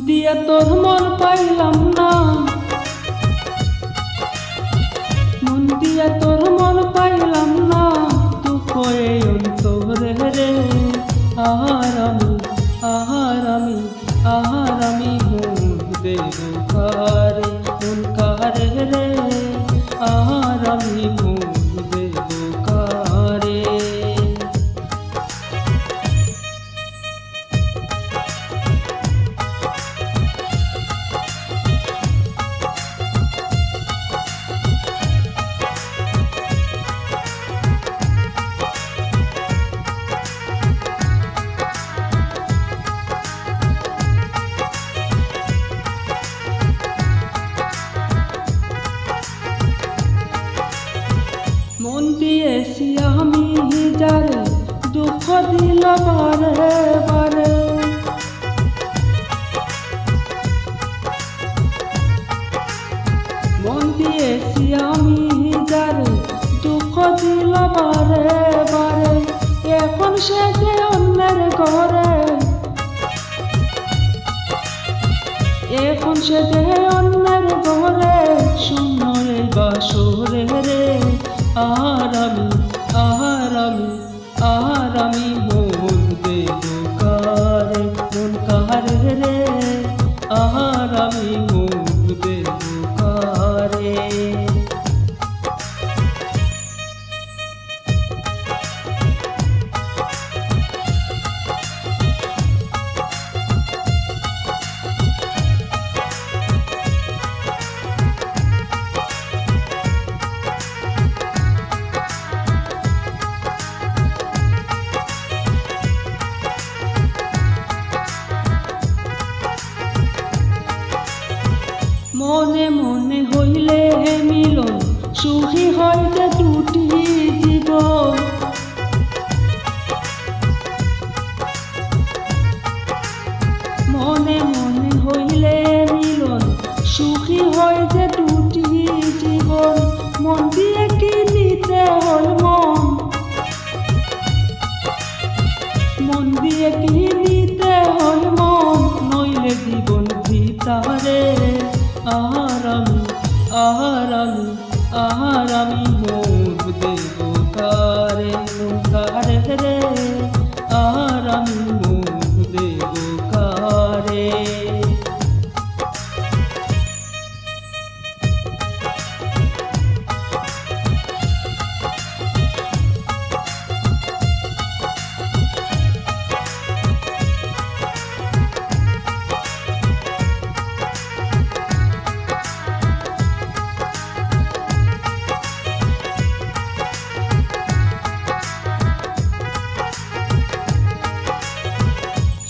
দিয়া তোর মন পাইলাম না, মন দিয়া তোর মন পাইলাম না, দুঃখ এই অন্তরে রে। আহার আমি মন দেব কারে, মন কারে রে। আহার আমি মন দেব কারে। মন দিয়েছি আমি যারে, দুঃখ দিল বারে বারে। মন দিয়েছি আমি যারে, দুঃখ দিল বারে বারে। এখন সে যে অন্যের ঘরে, এখন সে যে অন্যের ঘরে, শূন্য এই বাসরে রে। আহার আমি মন দেব কারে, মন কারে রে। আহার আমি মন দেব কারে। মনে মনে হইলে মিলন, সুখী হয় যে দুটি জীবন। মনে মনে হইলে মিলন, সুখী হয় যে দুটি জীবন। মন দিয়ে কি নিতে হয় মন, মন দিয়ে কি নিতে হয় মন, নইলে জীবন ভিতরে। আহার আমি মন দেব কারে, মন কারে রে। আহার আমি মন দেব কারে।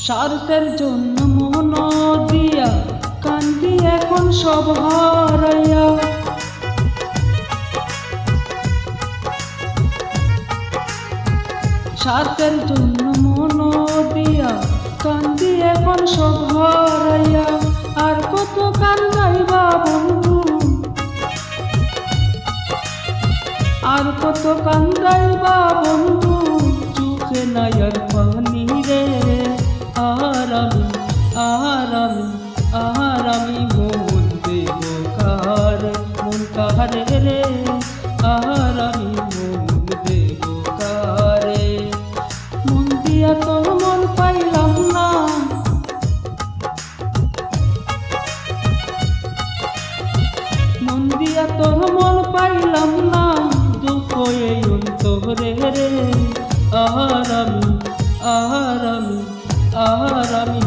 স্বার্থের জন্য মন দিয়া কান্দি এখন সব হারাইয়া। স্বার্থের জন্য মন দিয়া কান্দি এখন সব হারাইয়া। আর কত কান্দাইবা বন্ধু, আর কত কান্দাইবা বন্ধু, চোখে নাই আর পানি রে। আহার আমি মন দেব কারে, মন কারে রে। আহার আমি মন দেব কারে। মন দিয়া তোর মন পাইলাম না, মন দিয়া তোর মন পাইলাম না, দুঃখ এই অন্তরে রে। আহার আমি